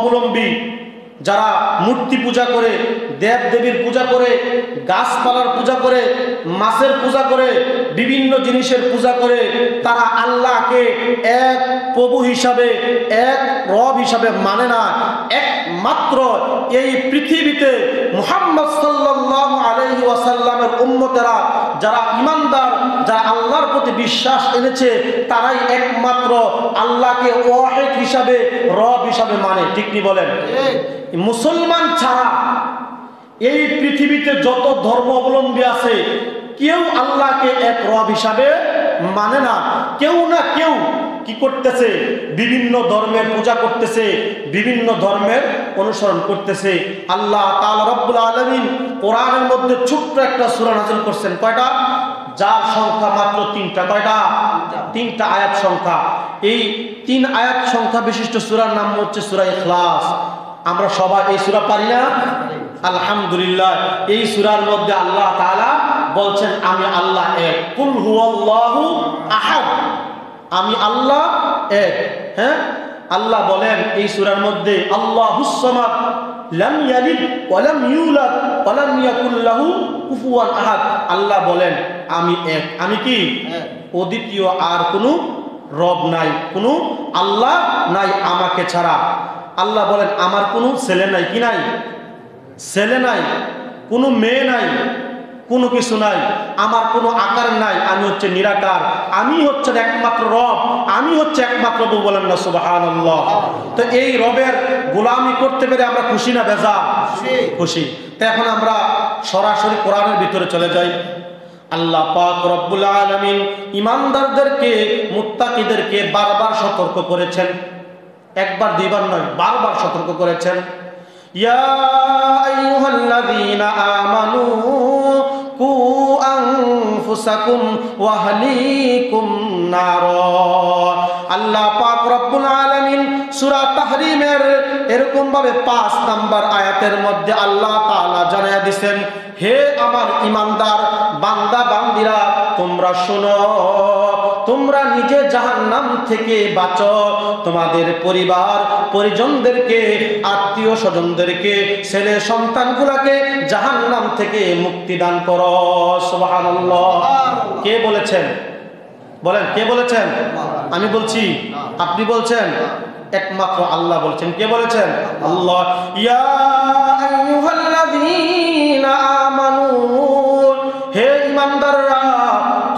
অবলম্বী, যারা মূর্তি পূজা করে, দেব দেবীর পূজা করে, গাছপালার পূজা করে, মাছের পূজা করে, বিভিন্ন জিনিসের পূজা করে, তারা আল্লাহকে এক প্রভু হিসাবে, এক রব হিসাবে মানে না। একমাত্র এই পৃথিবীতে মুহাম্মদ সাল্লাল্লাহু আলাইহি ওয়াসাল্লামের উম্মতেরা, যারা ঈমানদার, যারা আল্লাহর প্রতি বিশ্বাস এনেছে, তারাই একমাত্র আল্লাহকে ওয়াহিদ হিসাবে, রব হিসাবে মানে। ঠিক কি বলেন? মুসলমান ছাড়া এই পৃথিবীতে যত ধর্ম অবলম্বী আছে, কেউ আল্লাহকে এক রব হিসাবে মানে না। কেউ না কেউ কি করতেছে? বিভিন্ন ধর্মের পূজা করতেছে, বিভিন্ন ধর্মের অনুসরণ করতেছে। আল্লাহ তাআলা রব্বুল আলামিন কোরআনের মধ্যে ছোট্ট একটা সূরা নাযিল করছেন। কয়টা? যার সংখ্যা মাত্র 3টা। কয়টা? 3টা আয়াত সংখ্যা। এই 3 আয়াত সংখ্যা বিশিষ্ট সূরার নাম হচ্ছে সূরা ইখলাস। আমরা সবাই এই সূরা পারি না? আলহামদুলিল্লাহ। এই সূরার মধ্যে আল্লাহ তাআলা বলছেন, আমি আল্লাহ এক। কুল হুয়াল্লাহু আহাদ, আমি আল্লাহ এক। হ্যাঁ, আল্লাহ বলেন এই সূরার মধ্যে, আল্লাহুস সামাদ লাম ইয়ালিদ ওয়া লাম ইউলাদ ওয়া লাম ইয়াকুল লাহু কুফুয়ান আহাদ। আল্লাহ বলেন আমি এক। আমি কি? অদ্বিতীয়, আর কোনো রব নাই, কোনো আল্লাহ নাই আমাকে ছাড়া। আল্লাহ বলেন আমার কোনো ছেলে নাই। কি নাই? ছেলে নাই, কোনো মেয়ে নাই, কোনো কিছু নাই, আমার কোনো আকার নাই, আমি হচ্ছে নিরাকার, আমি হচ্ছে একমাত্র রব, আমি হচ্ছে একমাত্র রব। বলেন না সুবহানাল্লাহ। তো এই রবের গোলামি করতে পেরে আমরা খুশি না বেজার? খুশি। তো এখন আমরা সরাসরি কোরআনের ভিতরে চলে যাই। আল্লাহ পাক রব্বুল আলামিন ঈমানদারদেরকে, মুত্তাকিদেরকে বারবার সতর্ক করেছেন। একবার দুইবার নয়, বারবার সতর্ক করেছেন। ইয়া আইয়ুহাল্লাযীনা আমানু কু আনফুসাকুম ওয়া আহলিকুম নার। আল্লাহ পাক রব্বুল আলামিন সূরা তাহরিমের এরকম ভাবে 5 নাম্বার আয়াতের মধ্যে আল্লাহ তাআলা জানায়া দিবেন, হে আমার ঈমানদার বান্দা বান্দিরা, তোমরা শোনো, তোমরা নিজে জাহান্নাম থেকে বাঁচো, তোমাদের পরিবার পরিজনদেরকে, আত্মীয় স্বজনদেরকে, ছেলে সন্তানগুলোকে জাহান্নাম থেকে মুক্তি দান করো। সুবহানাল্লাহ। কে বলেছেন? বলেন, কে বলেছেন? আমি বলছি? আপনি বলছেন? একমাত্র আল্লাহ বলছেন। কে বলেছেন? আল্লাহ। ইয়া আইয়ুহাল্লাযীনা আমানু, হে ঈমানদাররা,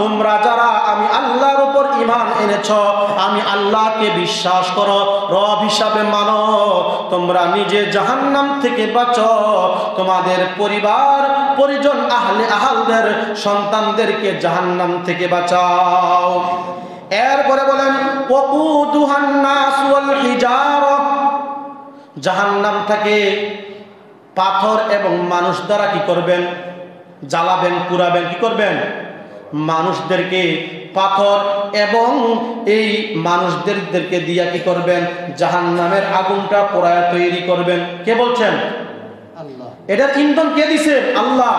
তোমরা যারা আমি আল্লাহর উপর ঈমান এনেছো, আমি আল্লাহকে বিশ্বাস করো, রব হিসাবে মানো, তোমরা নিজে জাহান্নাম থেকে বাঁচো, তোমাদের পরিবার পরিজন আহলদের সন্তানদেরকে জাহান্নাম থেকে বাঁচাও। এরপরে বলেন ওয়াকুদুহান নাস ওয়াল হিজারা, জাহান্নাম থেকে পাথর এবং মানুষ দ্বারা কি করবেন? জ্বালাবেন, পুরাবেন। কি করবেন? মানুষদেরকে পাথর এবং এই মানুষদেরকে দিয়া কি করবেন? জাহান্নামের আগুনটা পোড়ায় তৈরি করবেন। কে বলছেন? আল্লাহ। এটার ইন্ধন কে দিছেন? আল্লাহ।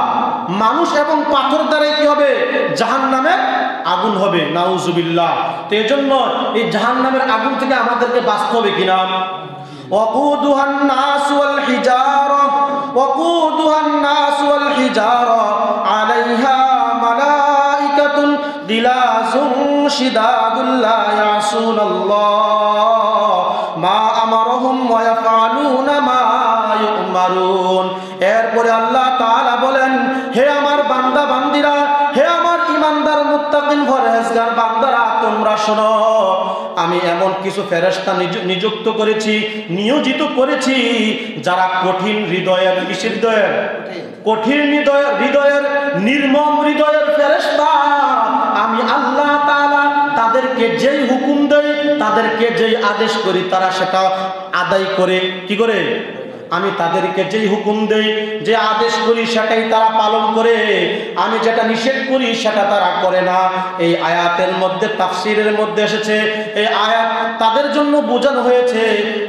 মানুষ এবং পাথর দ্বারাই কি হবে? জাহান্নামের আগুন হবে। নাউজুবিল্লাহ। তো এজন্য এই জাহান্নামের আগুন থেকে আমাদেরকে বাঁচতে হবে কিনা? ওয়াকুদুহান নাস ওয়াল হিজারা, ওয়াকুদুহান নাস ওয়াল হিজারা আলাইহা মালাইকাতুন দিলাজুন শিদাদুল লা ইয়াসুনাল্লাহ মা আমারহুম ওয়া ইয়াফআলুনা মা ইউমারুন। এরপরে আল্লাহ তাআলা বলেন, হে আমার বান্দা বান্দিরা, হে আমার ঈমানদার মুত্তাকিন পরহেজগার বান্দারা, তোমরা শোনো, আমি এমন কিছু ফেরেশতা নিযুক্ত করেছি, নিয়োজিত করেছি, যারা কঠিন হৃদয়ের, কিসের হৃদয়ের? কঠিন হৃদয়ের, নির্মম হৃদয়ের ফেরেশতা। আমি আল্লাহ তাআলা তাদেরকে যেই হুকুম দেই, তাদেরকে যেই আদেশ করি, তারা সেটা আদায় করে কি করে? আমি তাদেরকে যেই হুকুম দেই, যে আদেশ করি সেটাই তারা পালন করে, আমি যেটা নিষেধ করি সেটা তারা করে না। এই আয়াতের মধ্যে তাফসীরের মধ্যে এসেছে, এই আয়াত তাদের জন্য বোঝানো হয়েছে,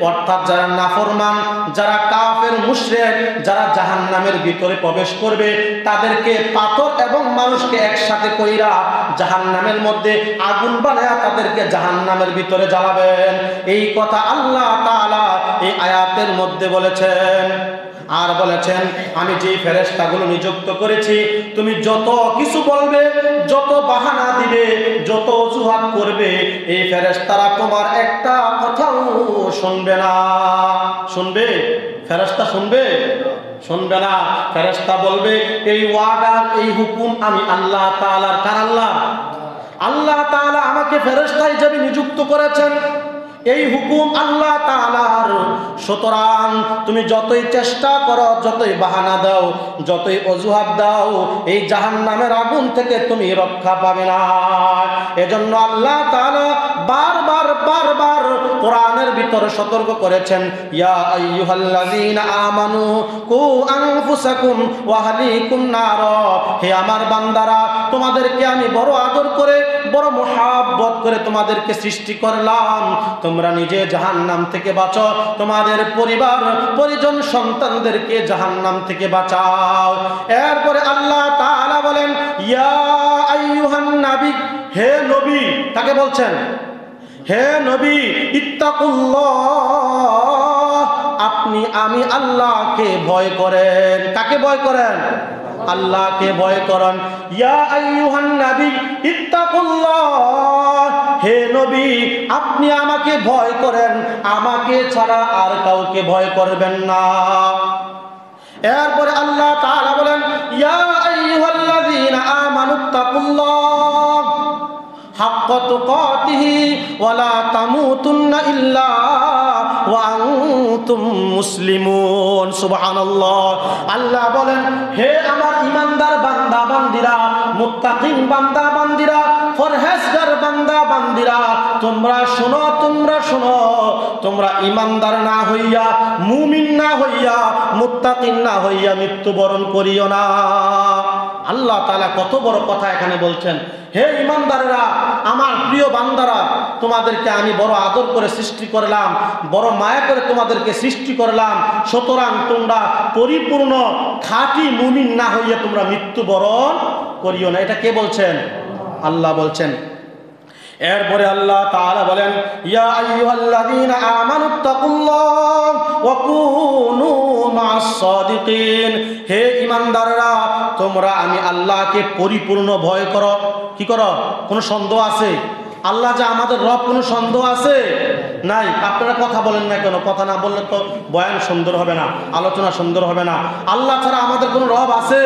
অর্থাৎ যারা নাফরমান, যারা কাফের মুশরিক, যারা জাহান্নামের ভিতরে প্রবেশ করবে, তাদেরকে পাথর এবং মানুষকে একসাথে কইরা জাহান্নামের মধ্যে আগুন বানায়া তাদেরকে জাহান্নামের ভিতরে জ্বালাবেন। এই কথা আল্লাহ তাআলা এই আয়াতের মধ্যে বলেছেন। আর বলেছেন, আমি যেই ফেরেশতাগুলো নিযুক্ত করেছি, তুমি যত কিছু বলবে, যত বাহানা দিবে, যত অজুহাত করবে, এই ফেরেশতারা তোমার একটা কথাও শুনবে না। শুনবে? ফেরেশতা শুনবে? শুনবে না। ফেরেশতা বলবে, এই ওয়ার্ডার, এই হুকুম আমি আল্লাহ তাআলার। কার আল্লাহ? আল্লাহ তাআলা আমাকে ফেরেশতা হিসেবে নিযুক্ত করেছেন, এই হুকুম আল্লাহ তাআলার। সুতরাং তুমি যতই চেষ্টা করো, যতই বাহানা দাও, যতই অজুহাত দাও, এই জাহান্নামের আগুন থেকে তুমি রক্ষা পাবে না। এজন্য আল্লাহ তাআলা বারবার বারবার কোরআনের ভিতরে সতর্ক করেছেন, ইয়া আইয়ুহাল্লাযীনা আমানু কু আনফুসাকুম ওয়া আহলিকুম নার। হে আমার বান্দারা, তোমাদেরকে আমি বড় আদর করে, বড় মুহাব্বত করে তোমাদেরকে সৃষ্টি করলাম, তোমরা নিজে জাহান্নাম থেকে বাঁচো, তোমাদের পরিবার পরিজন সন্তানদেরকে জাহান্নাম থেকে বাঁচাও। এরপরে আল্লাহ তাআলা বলেন, ইয়া আইয়ুহান নবী, হে নবী। কাকে বলছেন? হে নবী, ইত্তাকুল্লাহ, আপনি আমি আল্লাহকে ভয় করেন। কাকে ভয় করেন? আল্লাহকে ভয় করেন। ইয়া আইয়ুহান নবী ইত্তাকুল্লাহ, হে নবী আপনি আমাকে ভয় করেন, আমাকে ছাড়া আর কাউকে ভয় করবেন না। এরপরে আল্লাহ তাআলা বলেন, ইয়া আইয়ুহাল্লাযীনা আমানুত্তাকুল্লাহ হাক্কা তুকাতিহি ওয়া লা তামুতুন্না ইল্লা ওয়া আনতুম মুসলিমুন। সুবহানাল্লাহ। আল্লাহ বলেন, হে আমার ঈমানদার বান্দা বান্দিরা, মুত্তাকিন বান্দা বান্দিরা, পরহেজগার বান্দা বান্দিরা, তোমরা শোনো, তোমরা শোনো, তোমরা ঈমানদার না হইয়া, মুমিন না হইয়া, মুত্তাকিন না হইয়া মৃত্যুবরণ করিও না। আল্লাহ তাআলা কত বড় কথা এখানে বলছেন। হে ঈমানদারেরা, আমার প্রিয় বান্দারা, তোমাদেরকে আমি বড় আদর করে সৃষ্টি করলাম, বড় মায়া করে তোমাদেরকে সৃষ্টি করলাম, সুতরাং তোমরা পরিপূর্ণ খাঁটি মুমিন না হইয়া তোমরা মৃত্যুবরণ করিও না। এটা কে বলছেন? আল্লাহ বলছেন। এরপরে আল্লাহ তাআলা বলেন, ইয়া আইয়ুহাল্লাযীনা আমানুত্তাকুল্লাহ ওয়া কুনু মা'আস সাদিকিন। হে ঈমানদাররা, তোমরা আমি আল্লাহকে পরিপূর্ণ ভয় করো। কি করো? কোনো সন্দেহ আছে? আল্লাহ যে আমাদের রব, কোনো সন্দেহ আছে? নাই। আপনারা কথা বলেন না কেন? কথা না বললে তো বয়ান সুন্দর হবে না, আলোচনা সুন্দর হবে না। আল্লাহ ছাড়া আমাদের কোনো রব আছে?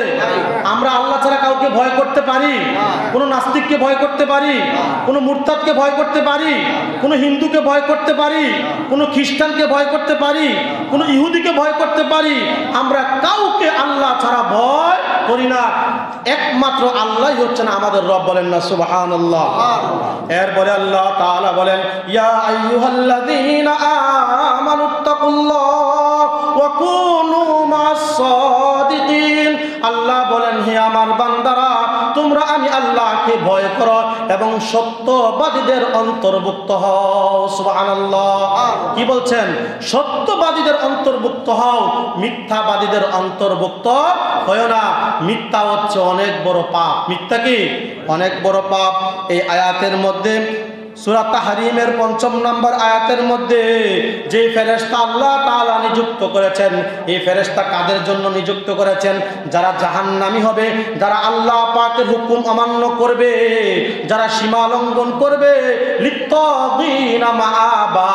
আমরা আল্লাহ ছাড়া কাউকে ভয় করতে পারি? কোনো নাস্তিককে ভয় করতে পারি? কোনো মুরতাদকে ভয় করতে পারি? কোনো হিন্দুকে ভয় করতে পারি? কোনো খ্রিস্টানকে ভয় করতে পারি? কোনো ইহুদিকে ভয় করতে পারি? আমরা কাউকে আল্লাহ ছাড়া ভয় করি না। একমাত্র আল্লাহই হচ্ছেন আমাদের রব। বলেন না সুবহানাল্লাহ। এরপরে আল্লাহ তাআলা বলেন, ইয়া আইয়ুহাল্লাযীনা আমানুত্তাকুল্লাহ ওয়া কুনু মা'আস সাদিকিন। আল্লাহ বলেন, হে আমার বান্দারা, তোমরা আমি আল্লাহকে ভয় করো এবং সত্যবাদীদের অন্তর্ভুক্ত হও। সুবহানাল্লাহ। কি বলছেন? সত্যবাদীদের অন্তর্ভুক্ত হও, মিথ্যাবাদীদের অন্তর্ভুক্ত হয় না। মিথ্যা হচ্ছে অনেক বড় পাপ। মিথ্যা কি? অনেক বড় পাপ। এই আয়াতের মধ্যে সূরা তাহরিমের ৫ম নম্বর আয়াতের মধ্যে যে ফেরেশতা আল্লাহ তাআলা নিযুক্ত করেছেন, এই ফেরেশতা কাদের জন্য নিযুক্ত করেছেন? যারা জাহান্নামী হবে, যারা আল্লাহ পাকের হুকুম অমান্য করবে, যারা সীমা লঙ্ঘন করবে, লিত্তাগীনা মাআবা,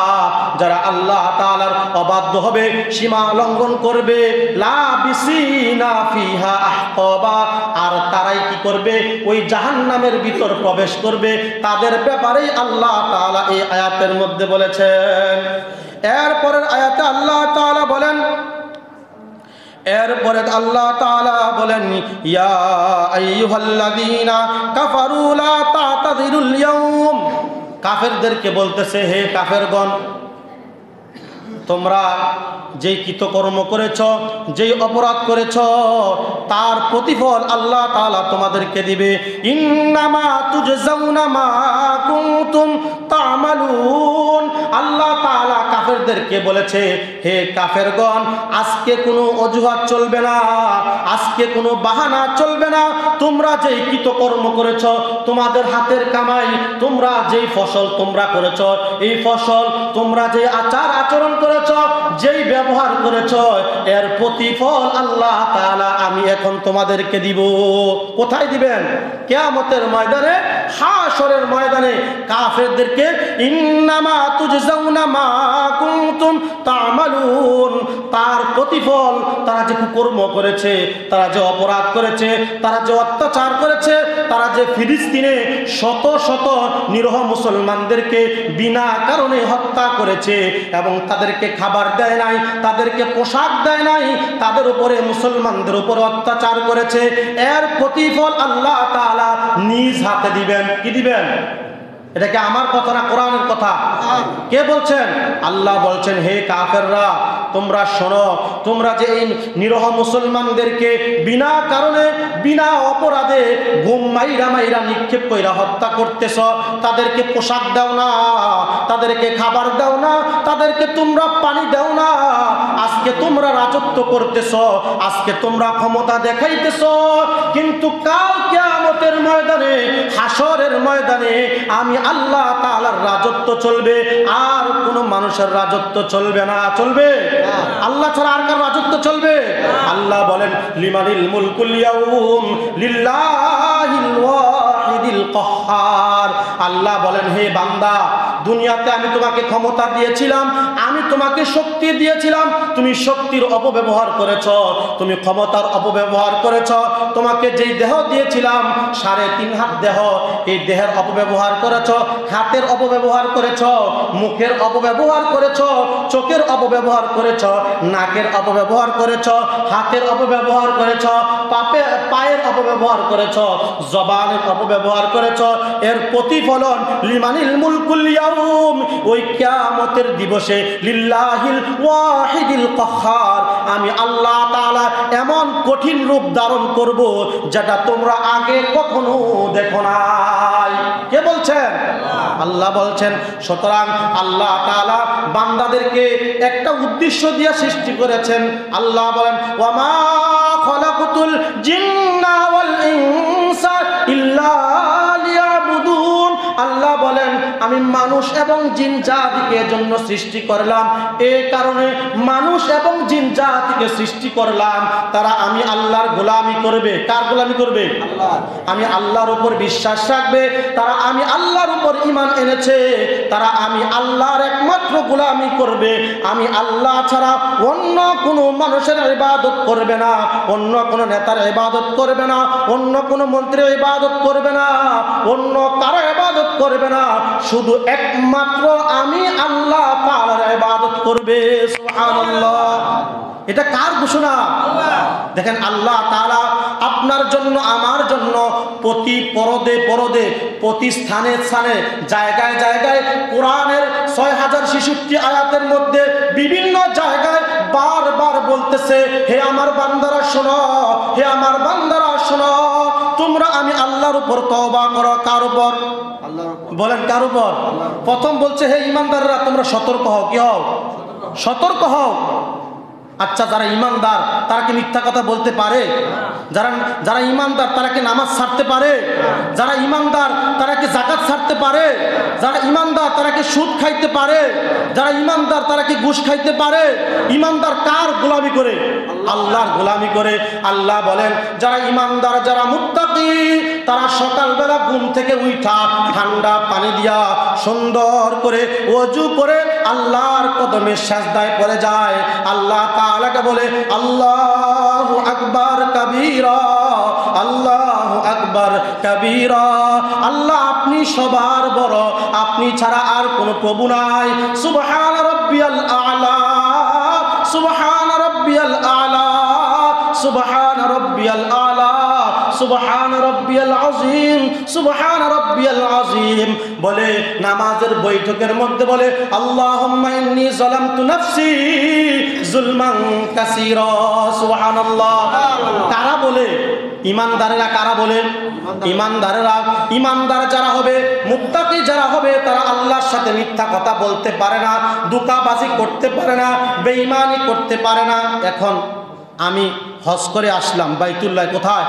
যারা আল্লাহ তাআলার অবাধ্য হবে, সীমা লঙ্ঘন করবে, লাবিসিনা ফিহা আহকাবা, আর তারাই কি করবে? ওই জাহান্নামের ভিতর প্রবেশ করবে। তাদের ব্যাপারেই আল্লাহ তাআলা এই আয়াতের মধ্যে বলেছেন। এরপরের আয়াতে আল্লাহ তাআলা বলেন, এরপরে আল্লাহ তাআলা বলেন, ইয়া আইয়ুহাল্লাযীনা কাফারু লা তা'তাযিরুল ইয়াওম। কাফেরদেরকে বলতেছে, হে কাফেরগণ, তোমরা যেই কৃতকর্ম করেছ, যেই অপরাধ করেছ, তার প্রতিফল আল্লাহ তাআলা তোমাদেরকে দিবে। ইন্নামা তুজজাউনা মা কুনতুম তা'মালুন। আল্লাহ তাআলা কাফেরদেরকে বলেছে, হে কাফেরগণ, আজকে কোনো অজুহাত চলবে না, আজকে কোনো বাহানা চলবে না। তোমরা যেই কৃতকর্ম করেছ, তোমাদের হাতের কামাই, তোমরা যেই ফসল তোমরা করেছ, এই ফসল তোমরা যে আচার আচরণ করেছ, যেই ব্যবহার করেছ, এর প্রতিফল আল্লাহ তাআলা আমি এখন তোমাদেরকে দিব। কোথায় দিবেন? কিয়ামতের ময়দানে, হাশরের ময়দানে কাফেরদেরকে ইন্নামা তুজজাউনা মা কুনতুম তা'মালুন, তার প্রতিফল, তারা যে কুকর্ম করেছে, তারা যে অপরাধ করেছে, তারা যে অত্যাচার করেছে, তারা যে ফিলিস্তিনে শত শত নিরহ মুসলমানদেরকে বিনা কারণে হত্যা করেছে এবং তাদেরকে খাবার দেয় নাই, তাদেরকে পোশাক দেয় নাই, তাদের উপরে, মুসলমানদের উপর অত্যাচার করেছে, এর প্রতিফল আল্লাহ তাআলা নিজ হাতে দিবেন। কি দিবেন? এটা কি আমার কথা না কোরআনের কথা? কে বলছেন? আল্লাহ বলছেন, হে কাফেররা, তোমরা শোনো, তোমরা যে এই নিরহ মুসলমানদেরকে বিনা কারণে, বিনা অপরাধে ঘুম মাইরা মাইরা নিক্ষেপ কইরা হত্যা করতেছ, তাদেরকে পোশাক দাও না, তাদেরকে খাবার দাও না, তাদেরকে তোমরা পানি দাও না, আজকে তোমরা রাজত্ব করতেছ, আজকে তোমরা ক্ষমতা দেখাইতেছ, কিন্তু কাল কিয়ামতের ময়দানে, হাশরের ময়দানে আমি আল্লাহ তাআলার রাজত্ব চলবে, আর কোন মানুষের রাজত্ব চলবে না। চলবে? আল্লাহ ছাড়া আর কার রাজত্ব চলবে? আল্লাহ বলেন, লিমানিল মুলকুল ইয়াউম লিল্লাহিল ওয়াহিদিল কাহ্হার। আল্লাহ বলেন, হে বান্দা, দুনিয়াতে আমি তোমাকে ক্ষমতা দিয়েছিলাম, আমি তোমাকে শক্তি দিয়েছিলাম, তুমি শক্তির অপব্যবহার করেছ, তুমি ক্ষমতার অপব্যবহার করেছ। তোমাকে যেই দেহ দিয়েছিলাম, 3.5 হাত দেহ, এই দেহের অপব্যবহার করেছ, হাতের অপব্যবহার করেছ, মুখের অপব্যবহার করেছ, চোখের অপব্যবহার করেছ, নাকের অপব্যবহার করেছ, হাতের অপব্যবহার করেছ, পায়ের অপব্যবহার করেছ, জবানের অপব্যবহার করেছ। এর প্রতিফলন লিমানিল মুলকুল ইয়াউম, ওই কিয়ামতের দিবসে লিল্লাহিল ওয়াহিদিল কাহ্হার, আমি আল্লাহ তাআলা এমন কঠিন রূপ ধারণ করব যেটা তোমরা আগে কখনো দেখো নাই। কে বলছেন? আল্লাহ বলছেন। সুতরাং আল্লাহ তাআলা বান্দাদেরকে একটা উদ্দেশ্য দিয়ে সৃষ্টি করেছেন। আল্লাহ বলেন, ওয়ামা খালাকুতুল জিন্না ওয়াল ইনসা ইল্লা লিয়াবুদুন। আল্লাহ বলেন, আমি মানুষ এবং জিন জাতিকে জন্য সৃষ্টি করলাম, এই কারণে মানুষ এবং জিন জাতিকে সৃষ্টি করলাম, তারা আমি আল্লাহর গোলামি করবে। কার গোলামি করবে? আল্লাহ। আমি আল্লাহর উপর বিশ্বাস রাখবে, তারা আমি আল্লাহর উপর ঈমান এনেছে, তারা আমি আল্লাহর একমাত্র গোলামি করবে। আমি আল্লাহ ছাড়া অন্য কোনো মানুষের ইবাদত করবে না, অন্য কোনো নেতার ইবাদত করবে না, অন্য কোনো মন্ত্রীর ইবাদত করবে না, অন্য কারো ইবাদত করবে না, শুধু একমাত্র আমি আল্লাহ তাআলার ইবাদত করবে। সুবহানাল্লাহ। এটা কার ঘোষণা? দেখেন, আল্লাহ তাআলা আপনার জন্য, আমার জন্য প্রতি পরদে পরদে, প্রতি স্থানে স্থানে, জায়গায় জায়গায় কোরআনের 6066 আয়াতের মধ্যে বিভিন্ন জায়গায় বারবার বলতেছে, হে আমার বান্দারা শোনো, হে আমার বান্দারা শোনো, তোমরা আমি আল্লাহর উপর তওবা করো। কার উপর? আল্লাহর উপর। বলেন, কার উপর? প্রথম বলছে, হে ঈমানদাররা, তোমরা সতর্ক হও। কি হও? সতর্ক হও। আচ্ছা, যারা ঈমানদার তারা কি মিথ্যা কথা বলতে পারে? যারা ঈমানদার তারা কি নামাজ ছাড়তে পারে? যারা ঈমানদার তারা কি যাকাত ছাড়তে পারে? যারা ঈমানদার তারা কি সুদ খাইতে পারে? যারা ঈমানদার তারা কি ঘুষ খাইতে পারে? ঈমানদার কার গোলামি করে? আল্লাহর গোলামি করে। আল্লাহ বলেন, যারা ঈমানদার, যারা মুত্তাকি, তারা সকালবেলা ঘুম থেকে উঠা ঠান্ডা পানি দিয়া সুন্দর করে ওযু করে আল্লাহর কদমে সিজদায় পড়ে যায়। আল্লাহ তাআলাকে বলে, আল্লাহু আকবার কাবীরা, আল্লাহু আকবার কাবীরা। আল্লাহ, আপনি সবার বড়, আপনি ছাড়া আর কোনো প্রভু নাই। সুবহান রাব্বিয়াল আ'লা, সুবহান রাব্বিয়াল আ'লা, সুবহান রাব্বিয়াল আ'লা, সুবহান রাব্বিয়াল আযীম, সুবহান রাব্বিয়াল আযীম বলে নামাজের বৈঠকের মধ্যে বলে আল্লাহুম্মা ইন্নী যালামতু নাফসি যুলমান কাসীরা। সুবহানাল্লাহ। কারা বলে? ইমানদারেরা। কারা বলে? ইমানদারেরা। ইমানদার যারা হবে, মুত্তাকি যারা হবে, তারা আল্লাহর সাথে মিথ্যা কথা বলতে পারে না, ধোঁকাবাজি করতে পারে না, বেঈমানি করতে পারে না। এখন আমি হজ করে আসলাম বাইতুল্লাহ। কোথায়?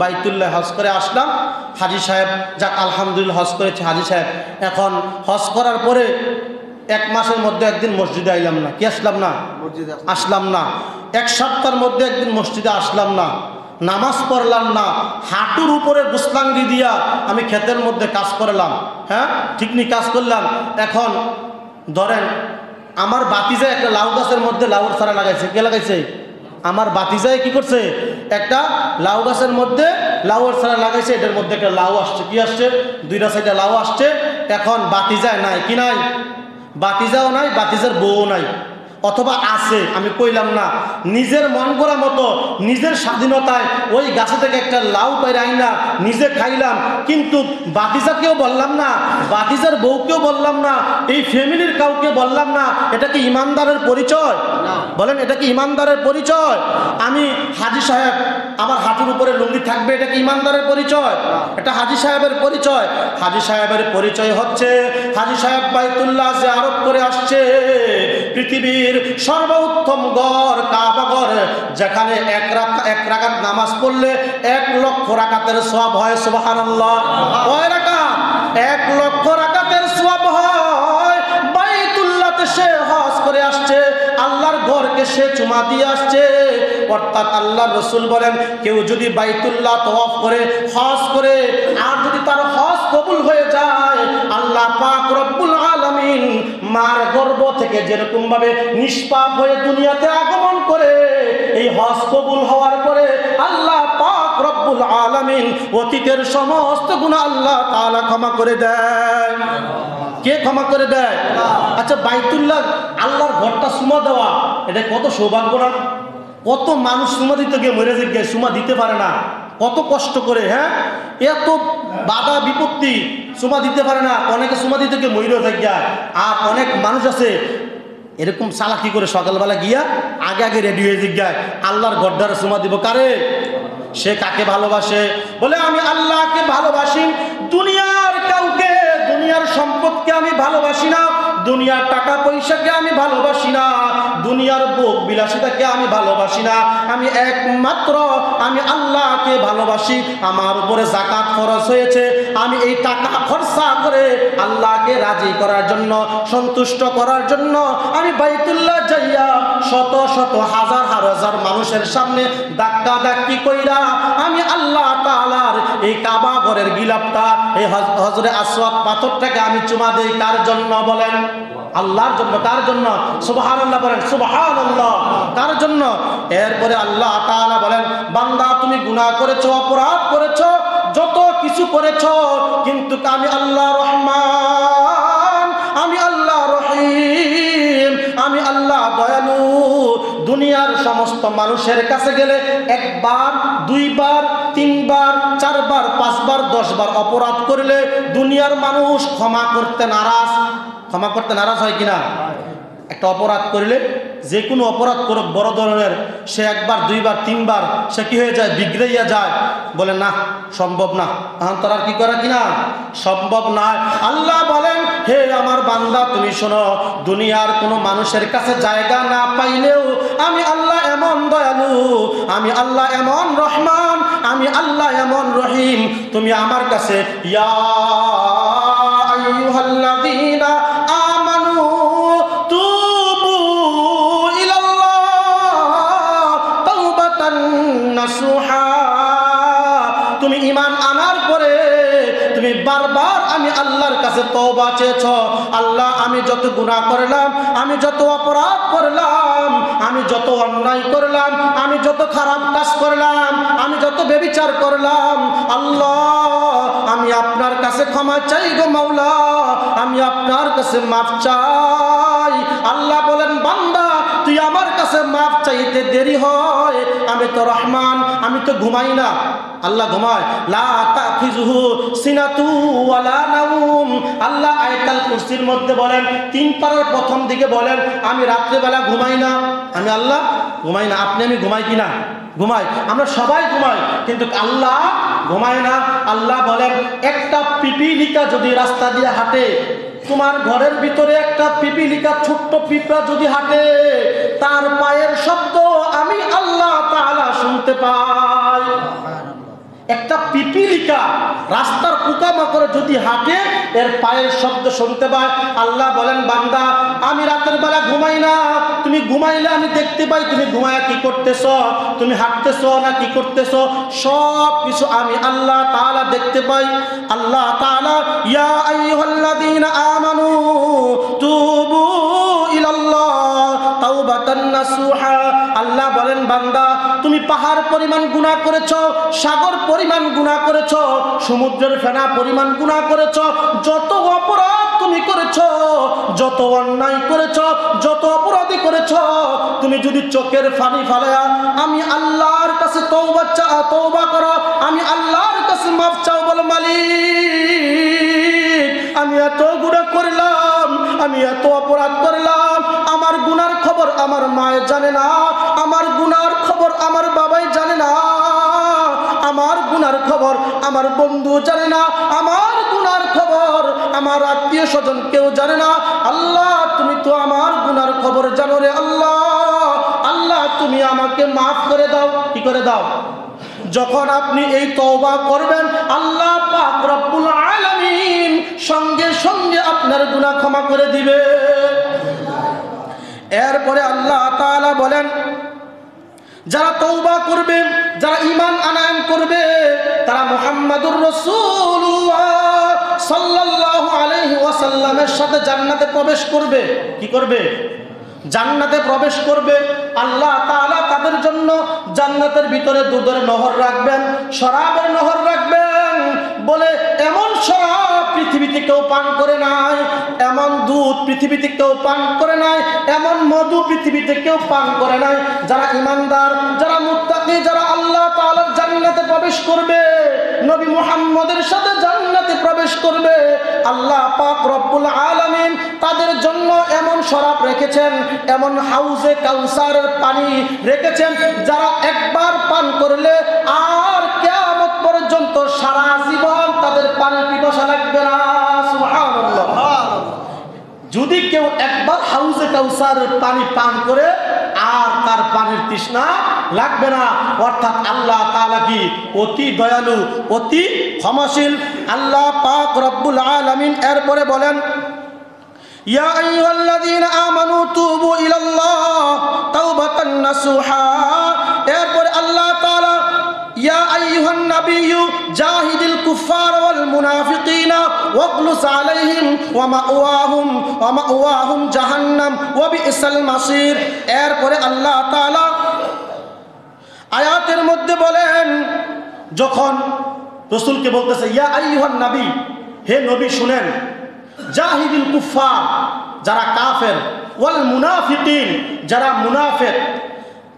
বাইতুল্লাহ হজ করে আসলাম। হাজী সাহেব, যাক আলহামদুলিল্লাহ হজ করেছে হাজী সাহেব। এখন হজ করার পরে 1 মাসের মধ্যে একদিন মসজিদে আইলাম না। কি আসলাম না? আসলাম না। 1 সপ্তাহের মধ্যে একদিন মসজিদে আসলাম না, নামাজ পড়লাম না, হাঁটুর উপরে গুসলাঙ্গি দিয়া আমি ক্ষেতের মধ্যে কাজ করলাম। হ্যাঁ, ঠিক নি কাজ করলাম। এখন ধরেন আমার বাতিজায় একটা লাউ গাছের মধ্যে লাউর চারা লাগাইছে। কে লাগাইছে? আমার বাতিজায় কি করছে? একটা লাউ গাছের মধ্যে লাউর চারা লাগাইছে। এটার মধ্যে একটা লাউ আসছে। কি আসছে? 2টা সাইডে লাউ আসছে। এখন বাতিজায় নাই। কি নাই? বাতিজাও নাই, বাতিজার বউ নাই, অথবা আছে আমি কইলাম না। নিজের মন করা মতো নিজের স্বাধীনতায় ওই গাছে থেকে একটা লাউ পাইরে আইনা নিজে খাইলাম, কিন্তু বাতিজাকেও বললাম না, বাতিজার বউকেও বললাম না, এই ফ্যামিলির কাউকে বললাম না। এটা কি ইমানদারের পরিচয়? বলেন, এটা কি ইমানদারের পরিচয়? আমি হাজী সাহেব, আমার হাঁটুর উপরে লুঙ্গি থাকবে, এটা কি ইমানদারের পরিচয়? এটা হাজী সাহেবের পরিচয়। হাজী সাহেবের পরিচয় হচ্ছে হাজী সাহেব বাইতুল্লাহ জিয়ারত করে আসছে। পৃথিবীর সর্বোত্তম গড় কাবা ঘর, যেখানে এক রাকাত নামাজ পড়লে 1 লক্ষ রাকাতের সওয়াব হয়। সুবহানাল্লাহ। কয় রাকাত? 1 লক্ষ রাকাতের সওয়াব হয়। বাইতুল্লাহতে সে হজ করে আসছে, আল্লাহর ঘরকে সে চুমা দিয়ে আসছে। অর্থাৎ আল্লাহর রাসূল বলেন, কেউ যদি বাইতুল্লাহ তওয়াফ করে, হজ করে, আর যদি তার হজ কবুল হয়ে যায়, আল্লাহ পাক রব্বুল আলামিন মার গর্ভ থেকে যেরকম ভাবে নিষ্পাপ হয়ে দুনিয়াতে আগমন করে, এই হজ কবুল হওয়ার পরে আল্লাহ পাক রব্বুল আলামিন অতীতের সমস্ত গুনাহ আল্লাহ তাআলা ক্ষমা করে দেয়। কে ক্ষমা করে দেয়? আচ্ছা, বাইতুল্লাহ আল্লাহর ঘরটা সুমা দেওয়া, এটা কত সৌভাগ্য না? কত মানুষ সুমা দিতে গিয়ে মরে গিয়ে সুমা দিতে পারে না, কত কষ্ট করে। হ্যাঁ, এত বাধা বিপত্তি, সুমা দিতে পারে না। অনেকে সুমা দিতে গিয়ে মরে যায়। আর অনেক মানুষ আছে এরকম চালাকি করে সকালবেলা গিয়া আগে আগে রেডি হয়ে যায়, আল্লাহর ঘরটারে সুমা দিব। কারে? সে কাকে ভালোবাসে? বলে আমি আল্লাহকে ভালোবাসি, দুনিয়ার কাউকে, দুনিয়ার সম্পদকে আমি ভালোবাসি না, দুনিয়ার টাকা পয়সাকে আমি ভালোবাসি না, দুনিয়ার ভোগ বিলাসিতাকে আমি ভালোবাসি না। আমি একমাত্র আমি আল্লাহকে ভালোবাসি। আমার উপরে যাকাত ফরজ হয়েছে, আমি এই টাকা খরচা করে আল্লাহকে রাজি করার জন্য, সন্তুষ্ট করার জন্য আমি বাইতুল্লাহ যাইয়া শত শত হাজার হাজার মানুষের সামনে ধাক্কা ধাক্কি কইরা আমি আল্লাহ তাআলার এই কাবা ঘরের গিলাফটা, এই হজরে আসওয়াদ পাথরটাকে আমি চুমা দেই। কার জন্য? বলেন, আল্লাহর জন্য। কার জন্য? সুবহানাল্লাহ বলেন, সুবহানাল্লাহ। কার জন্য? এরপরে আল্লাহ তাআলা বলেন, বান্দা তুমি গুনাহ করেছো, অপরাধ করেছো, যত কিছু করেছো, কিন্তু আমি আল্লাহ রহমান, আমি আল্লাহ রহিম, আমি আল্লাহ দয়ালু। দুনিয়ার সমস্ত মানুষের কাছে গেলে 1 বার 2 বার 3 বার 4 বার 5 বার 10 বার অপরাধ করলে দুনিয়ার মানুষ ক্ষমা করতে নারাজ। ক্ষমা করতে নারাজ হয় কিনা? একটা অপরাধ করলে, যে কোনো অপরাধ করুক বড় ধরনের, সে 1 বার 2 বার 3 বার সে কি হয়ে যায়? বিগড়াইয়া যায়। বলে না, সম্ভব না, এখন তার আর কি করা কিনা সম্ভব নয়। আল্লাহ বলেন, হে আমার বান্দা তুমি শোনো, দুনিয়ার কোনো মানুষের কাছে জায়গা না পাইলেও আমি আল্লাহ এমন দয়ালু, আমি আল্লাহ এমন রহমান, আমি আল্লাহ এমন রহিম। তুমি আমার কাছে ইয়া আইয়ুহাল্লাযীনা আমানু তুবু ইলাল্লাহ তাওবাতান নাসুহা, তুমি ঈমান আনার পরে তুমি বারবার আমি আল্লাহর কাছে তওবা চেয়েছো। আল্লাহ, আমি যত গুনাহ করলাম, আমি যত অপরাধ করলাম, আমি যত অন্যায় করলাম, আমি যত খারাপ কাজ করলাম, আমি যত ব্যভিচার করলাম, আল্লাহ আমি আপনার কাছে ক্ষমা চাই গো মাওলা, আমি আপনার কাছে মাফ চাই। আল্লাহ বলেন, বান্দা তুই আমার কাছে কাছে মাফ চাইতে দেরি হয়। আমি তো রহমান, আমি তো ঘুমাই না। আল্লাহ ঘুমায়। লা তাখিযুহু সিনাতু ওয়ালা নাওম। আল্লাহ আয়াতুল কুরসির মধ্যে বলেন, 3 পারার প্রথম দিকে বলেন, আমি রাত্রিবেলা ঘুমাই না। আমি আল্লাহ ঘুমাই না। আপনি আমি ঘুমাই কিনা? ঘুমাই। আমরা সবাই ঘুমাই, কিন্তু আল্লাহ ঘুমায় না। আল্লাহ বলেন, একটা পিপিলিকা যদি রাস্তা দিয়ে হাঁটে, তোমার ঘরের ভিতরে একটা পিপিলিকা, ছোট্ট পিঁপড়া যদি হাঁটে, তার পায়ের শব্দ আমি আল্লাহ তাআলা শুনতে পাই। একটা পিপিলিকা রাস্তার পোকামাকড়ে যদি হাঁটে, এর পায়ের শব্দ শুনতে পায়। আল্লাহ বলেন, বান্দা আমি রাতের বেলা ঘুমাই না, তুমি ঘুমাইলে আমি দেখতে পাই তুমি ঘুমায়া কি করতেছ, তুমি হাঁটতেছ না কি করতেছ, সব কিছু আমি আল্লাহ তাআলা দেখতে পাই। আল্লাহ তাআলা ইয়া আইয়ুহাল্লাযীনা আমানু তুবু ইলাল্লাহ তাওবাতান নাসুহা। আল্লাহ বলেন, বান্দা তুমি পাহাড় পরিমাণ গুনাহ করেছো, সাগর পরিমাণ গুনাহ করেছো, সমুদ্রের ফেনা পরিমাণ গুনাহ করেছো, যত অপরাধ তুমি করেছো, যত অন্যায় করেছো, যত অপরাধী করেছো, তুমি যদি চোখের পানি ফেলায়া আমি আল্লাহর কাছে তওবা করো, আমি আল্লাহর কাছে মাফ চাও, বল মালিক আমি এত গুনাহ করলাম, আমি এত অপরাধ করলাম, আমার গুনার খবর আমার মায়ে জানে না, আমার গুনার খবর আমার বাবাই জানে না, আমার গুনার খবর আমার বন্ধু জানে না, আমার গুনার খবর আমার আত্মীয় স্বজন কেউ জানে না। আল্লাহ তুমি তো আমার গুনার খবর জানো রে আল্লাহ। আল্লাহ তুমি আমাকে মাফ করে দাও। কি করে দাও? যখন আপনি এই তওবা করবেন, আল্লাহ পাক রব্বুল আলামিন সঙ্গে সঙ্গে আপনার গুনাহ ক্ষমা করে দিবে। এরপরে আল্লাহ তাআলা বলেন, যারা তওবা করবে, যারা ঈমান আনয়ন করবে, তারা মুহাম্মাদুর রাসূলুল্লাহ সাল্লাল্লাহু আলাইহি ওয়াসাল্লামের সাথে জান্নাতে প্রবেশ করবে। কি করবে? জান্নাতে প্রবেশ করবে। আল্লাহ তাআলা তাদের জন্য জান্নাতের ভিতরে দুধের নহর রাখবেন, শরাবের নহর রাখবেন। বলে এমন শরাব পৃথিবীতে কেউ পান করে নাই, এমন দুধ পৃথিবীতে কেউ পান করে নাই, এমন মধু পৃথিবীতে কেউ পান করে নাই। যারা ঈমানদার, যারা মুত্তাকি, যারা আল্লাহ তাআলার জান্নাতে প্রবেশ করবে, নবী মুহাম্মদের সাথে জান্নাতে প্রবেশ করবে, আল্লাহ পাক রব্বুল আলামিন তাদের জন্য এমন শরাব রেখেছেন, এমন হাউজে কাউসারের পানি রেখেছেন, যারা একবার পান করলে আর কিয়ামত পর্যন্ত সারা জীবন তাদের পানির পিপাসা লাগবে না। সুবহানাল্লাহ। যদি কেউ একবার হাউজে কাউসারের পানি পান করে, আর তার পানির তৃষ্ণা লাগবে না। অর্থাৎ আল্লাহ তাআলা কি অতি দয়ালু, অতি ক্ষমাশীল। আল্লাহ পাক রব্বুল আলামিন এরপরে বলেন, ইয়া আইয়ুহাল্লাযীনা আমানু তুবু ইলাল্লাহ তাওবাতান নাসুহা। এরপরে আল্লাহ তাআলা ইয়া আইয়ুহান নাবিয়্যু জাহিদিল কুফার ওয়াল মুনাফিকিনা ওয়াগলুজ আলাইহিম ওয়া মাওয়াহুম জাহান্নাম ওয়া বিসাল মাসির। এরপরে আল্লাহ তাআলা আয়াতের মধ্যে বলেন, যখন রাসূলকে বলতেছে ইয়া আইয়ুহান নবী, হে নবী শুনেন, জাহিদিল কুফার যারা কাফের, ওয়াল মুনাফিকিন যারা মুনাফিক,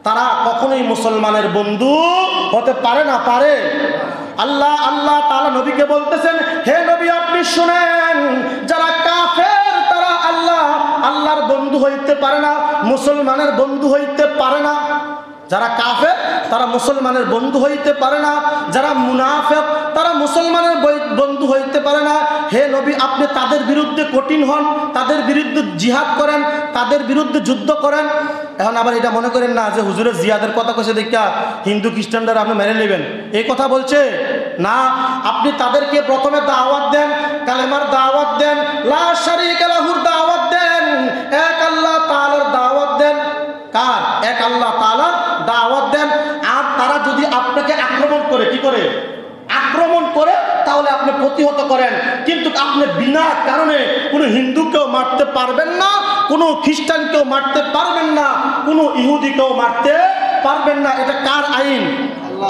তারা কখনোই মুসলমানের বন্ধু হতে পারে না। পারে? আল্লাহ তাআলা নবীকে বলতেছেন, হে নবী আপনি শুনেন, যারা কাফের তারা আল্লাহর বন্ধু হইতে পারে না, মুসলমানের বন্ধু হইতে পারে না। যারা কাফের তারা মুসলমানের বন্ধু হইতে পারে না, যারা মুনাফিক তারা মুসলমানের বন্ধু হইতে পারে না। হে নবী আপনি তাদের বিরুদ্ধে কঠিন হন, তাদের বিরুদ্ধে জিহাদ করেন, তাদের বিরুদ্ধে যুদ্ধ করেন। এখন আবার এটা মনে করেন না যে হুজুরের জিহাদের কথা কইছে দেখা হিন্দু খ্রিস্টানরা আপনি মেনে নেবেন, এই কথা বলছে না। আপনি তাদেরকে প্রথমে দাওয়াত দেন, কালেমার দাওয়াত দেন, লা শারীকা লাহুর দাওয়াত দেন, এক আল্লাহ তাআলার দাওয়াত দেন। কার? এক আল্লাহ তাআলার দাওয়াত দেন। আর তারা যদি আপনাকে আক্রমণ করে, কি করে? আক্রমণ করে, তাহলে আপনি প্রতিহত করেন। কিন্তু আপনি বিনা কারণে কোনো হিন্দুকেও মারতে পারবেন না, কোনো খ্রিস্টানকেও মারতে পারবেন না, কোনো ইহুদিকেও মারতে পারবেন না। এটা কার আইন?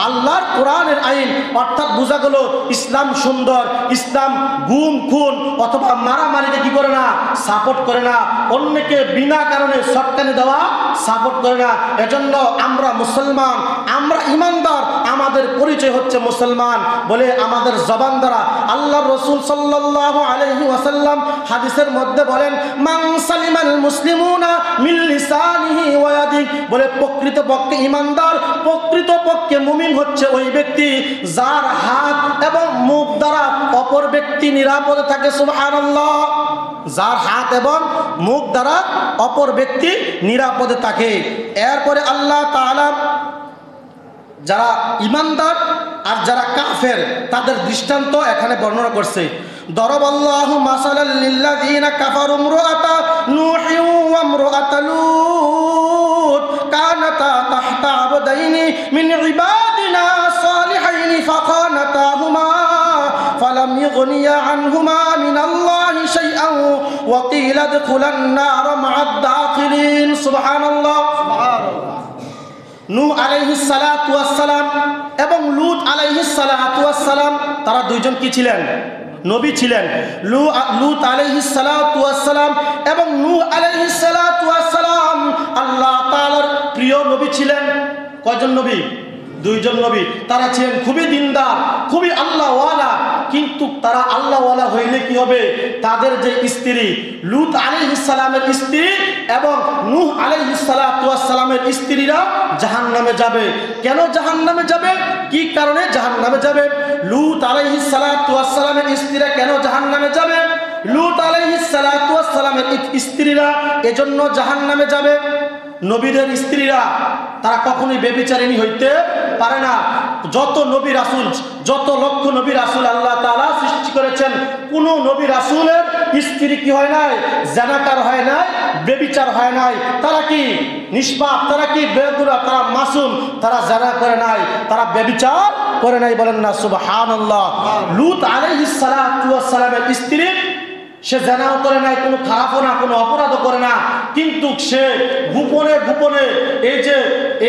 আল্লাহর কোরআনের আইন, অর্থাৎ বোঝা গেল ইসলাম সুন্দর, ইসলাম গুম খুন অথবা মারামারিকে কি করে না, সাপোর্ট করে না, অন্যকে বিনা কারণে সটকানি দেওয়া সাপোর্ট করে না। এজন্য আমরা মুসলমান, আমরা ইমানদার, আমাদের পরিচয় হচ্ছে মুসলমান বলে আমাদের জবান দ্বারা আল্লাহর রাসূল সাল্লাল্লাহু আলাইহি ওয়াসাল্লাম হাদিসের মধ্যে বলেন, মান সালিমাল মুসলিমুনা মিন লিসানিহি ওয়া ইয়াদিহি, বলে প্রকৃতপক্ষে ইমানদার, প্রকৃতপক্ষে মুমিন হচ্ছে ওই ব্যক্তি যার হাত এবং মুখ দ্বারা অপর ব্যক্তি নিরাপদে থাকে। সুবহানাল্লাহ। যার হাত এবং মুখ দ্বারা অপর ব্যক্তি নিরাপদে থাকে। এরপরে আল্লাহ তাআলা যারা ইমানদার আর যারা কাফের তাদের দৃষ্টান্ত এখানে বর্ণনা করছে। দরাবাল্লাহু মাসালাল লিল্লাযিনা কাফারু ইমরাআতা নূহি ওয়া ইমরাআতা লূত কানাতা তাহতা আবদাইনি মিন ইবাদিনা সালিহাইনি ফাখানাতাহুমা ফালাম ইগনিয়া আনহুমা মিনাল্লাহি শাইআন ওয়া কিলা ইদখুলান নার মা'আদ দাখিলিন। সুবহানাল্লাহ। নূহ আলাইহিস সালাতু ওয়াস সালাম এবং লূত আলাইহিস সালাতু ওয়াস সালাম তারা দুইজন কি ছিলেন? নবী ছিলেন। লূত আলাইহিস সালাতু ওয়াস সালাম এবং নূহ আলাইহিস সালাতু ওয়াস সালাম আল্লাহ তাআলার প্রিয় নবী ছিলেন। কয়জন নবী? দুইজন নবী। তারা ছিলেন খুবই দিনদার, খুবই আল্লাহওয়ালা। কিন্তু তারা আল্লাহওয়ালা হইলে কি হবে? তাদের যে স্ত্রী লূত আলাইহিস সালামের স্ত্রী এবং নূহ আলাইহিস সালাতু ওয়াস সালামের স্ত্রীরা জাহান্নামে যাবে। কেন জাহান্নামে যাবে? কি কারণে জাহান্নামে যাবে? লূত আলাইহিস সালাতু ওয়াস সালামের স্ত্রীরা কেন জাহান্নামে যাবে? লূত আলাইহিস সালাতু ওয়াস সালামের স্ত্রীরা এজন্য জাহান্নামে যাবে। নবীদের স্ত্রীরা তারা কখনোই ব্যভিচারিণী হইতে পারে না। যত নবী রাসূল, যত লক্ষ নবী রাসূল আল্লাহ তাআলা সৃষ্টি করেছেন, কোন নবী রাসূলের স্ত্রী কি হয় নাই? জানাকার হয় নাই, ব্যভিচার হয় নাই। তারা কি নিষ্পাপ, তারা কি বেগুনাহ, তারা মাসুম, তারা জানা করে নাই, তারা ব্যভিচার করে নাই। বলেন না সুবহানাল্লাহ। লূত আলাইহিস সালাতু ওয়াস সালামের স্ত্রী, সে জানাও করে নাই, কোনো খারাপও না, কোনো অপরাধও করে না, কিন্তু সে গোপনে গোপনে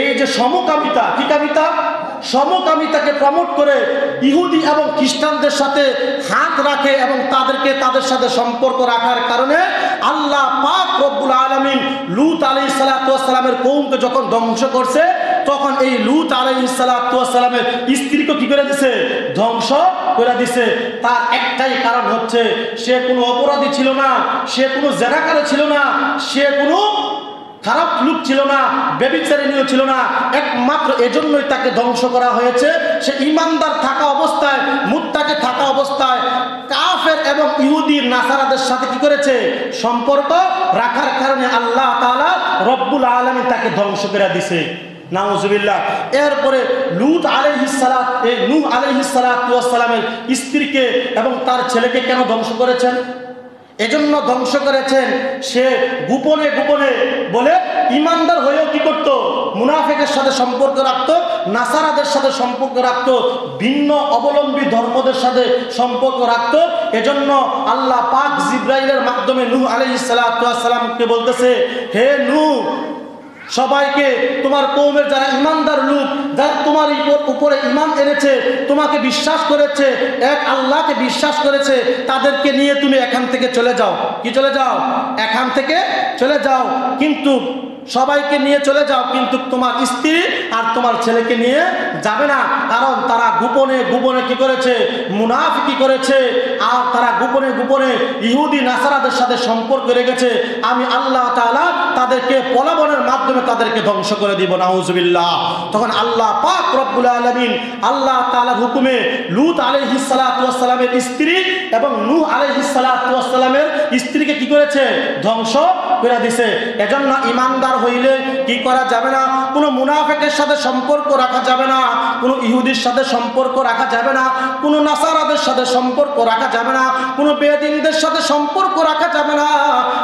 এই যে সমকামিতা, কি কামিতা? সমকামিতাকে প্রমোট করে ইহুদি এবং খ্রিস্টানদের সাথে হাত রাখে এবং তাদের সাথে সম্পর্ক রাখার কারণে আল্লাহ পাক রব্বুল আলামিন লূত আলাইহিস সালাতু ওয়াস সালামের কওমকে যখন ধ্বংস করছে, তখন এই লূত আলাইহিস সালাতু ওয়াস সালামের স্ত্রীকে কি করে দিছে? ধ্বংস করে দিছে। তার একটাই কারণ হচ্ছে সে কোনো অপরাধী ছিল না, সে কোনো জেনাকারী ছিল না, সে কোনো খারাপ লোক ছিল না, ব্যভিচারিণীও ছিল না। একমাত্র এজন্যই তাকে ধ্বংস করা হয়েছে। সে ইমানদার থাকা অবস্থায়, মুত্তাকি থাকা অবস্থায় কাফের এবং ইহুদি নাসারাদের সাথে কি করেছে? সম্পর্ক রাখার কারণে আল্লাহ তাআলা রব্বুল আলামিন তাকে ধ্বংস করে দিয়েছে। নাউজুবিল্লাহ। এরপরে লূত আলাইহিস সালাত, এই নূহ আলাইহিস সালাতু ওয়াস সালামের স্ত্রীকে এবং তার ছেলেকে কেন ধ্বংস করেছেন? এজন্য ধ্বংস করেছেন, সে গোপনে গোপনে বলে ইমানদার হয়েও কি করত? মুনাফিকের সাথে সম্পর্ক রাখত, নাসারাদের সাথে সম্পর্ক রাখত, ভিন্ন অবলম্বী ধর্মদের সাথে সম্পর্ক রাখত। এজন্য আল্লাহ পাক জিবরাইলের মাধ্যমে নূহ আলাইহিস সালাতু ওয়াস সালামকে বলতেছে, হে নূহ, সবাইকে, তোমার কওমের যারা ইমানদার লোক, যারা তোমার উপরে ঈমান এনেছে, তোমাকে বিশ্বাস করেছে, এক আল্লাহকে বিশ্বাস করেছে, তাদেরকে নিয়ে তুমি এখান থেকে চলে যাও। কি চলে যাও? এখান থেকে চলে যাও। কিন্তু সবাইকে নিয়ে চলে যাও, কিন্তু তোমার স্ত্রী আর তোমার ছেলেকে নিয়ে যাবে না। কারণ তারা গোপনে গোপনে কি করেছে? মুনাফিকি করেছে। আর তারা গোপনে গোপনে ইহুদি নাসারাদের সাথে সম্পর্ক রেখেছে। আমি আল্লাহ তাআলা তাদেরকে প্রলোভনের মাধ্যমে তাদেরকে ধ্বংস করে দিব। নাউজুবিল্লাহ। তখন আল্লাহ পাক রব্বুল আলামিন আল্লাহ তাআলার হুকুমে লূত আলাইহিস সালাতু ওয়াস সালামের স্ত্রী এবং নূহ আলাইহিস সালাতু ওয়াস সালামের স্ত্রীকে কি করেছে? ধ্বংস করে দিয়েছে। এজন্য ইমানদার হইলে কি করা যাবে না? কোনো মুনাফিকের সাথে সম্পর্ক রাখা যাবে না, কোনো ইহুদির সাথে সম্পর্ক রাখা যাবে না, কোনো নাসারাদের সাথে সম্পর্ক রাখা যাবে না, কোনো বেদিনদের সাথে সম্পর্ক রাখা যাবে না।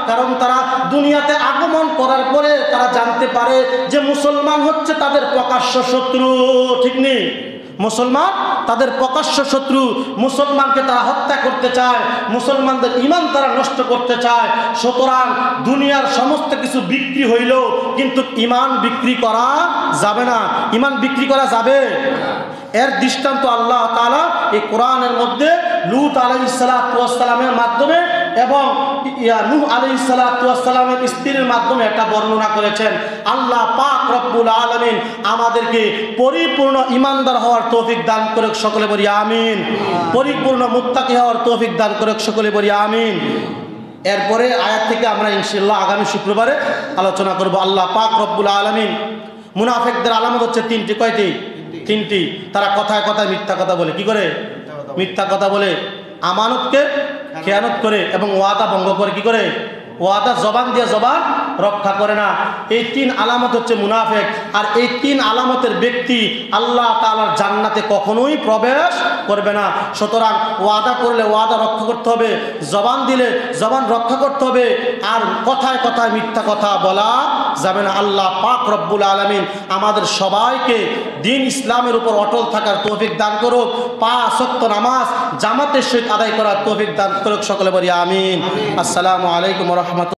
কারণ তারা দুনিয়াতে আগমন করার পরে তারা জানতে পারে যে মুসলমান হচ্ছে তাদের প্রকাশ্য শত্রু। ঠিক নেই? মুসলমান তাদের প্রকাশ্য শত্রু। মুসলমানকে তারা হত্যা করতে চায়, মুসলমানদের ঈমান তারা নষ্ট করতে চায়। সুতরাং দুনিয়ার সমস্ত কিছু বিক্রি হইলেও কিন্তু ঈমান বিক্রি করা যাবে না। ঈমান বিক্রি করা যাবে? এর দৃষ্টান্ত আল্লাহ তাআলা এই কোরআনের মধ্যে লূত আলাইহিস সালাতু ওয়াস সালামের মাধ্যমে এবং নূহ আলাইহিস সালাতু ওয়াস সালামের স্ত্রীর মাধ্যমে একটা বর্ণনা করেছেন। আল্লাহ পাক রব্বুল আলামিন আমাদেরকে পরিপূর্ণ ঈমানদার হওয়ার তৌফিক দান করুক, সকলে বলি আমিন। পরিপূর্ণ মুত্তাকি হওয়ার তৌফিক দান করুক, সকলে বলি আমিন। এরপরে আয়াত থেকে আমরা ইনশাআল্লাহ আগামী শুক্রবারে আলোচনা করব। আল্লাহ পাক রব্বুল আলামিন মুনাফিকদের আলামত হচ্ছে তিনটি। কয়টি? তিনটি। তারা কথায় কথায় মিথ্যা কথা বলে। কি করে? মিথ্যা কথা বলে। আমানতকে খেয়ানত করে এবং ওয়াদা ভঙ্গ করে। কি করে? ওয়াদা জবান দিয়ে জবান রক্ষা করে না। এই তিন আলামত হচ্ছে মুনাফিক। আর এই তিন আলামতের ব্যক্তি আল্লাহ তাআলার জান্নাতে কখনোই প্রবেশ করবে না। সুতরাং ওয়াদা করলে ওয়াদা রক্ষা করতে হবে, জবান দিলে জবান রক্ষা করতে হবে, আর কথায় কথায় মিথ্যা কথা বলা যাবে না। আল্লাহ পাক রব্বুল আলামিন আমাদের সবাইকে দ্বীন ইসলামের উপর অটল থাকার তৌফিক দান করুক। 5 ওয়াক্ত নামাজ জামাতের সহিত আদায় করার তৌফিক দান করুক, সকলে বলি আমিন। আসসালামু আলাইকুম ওয়া রাহমাতুল্লাহ।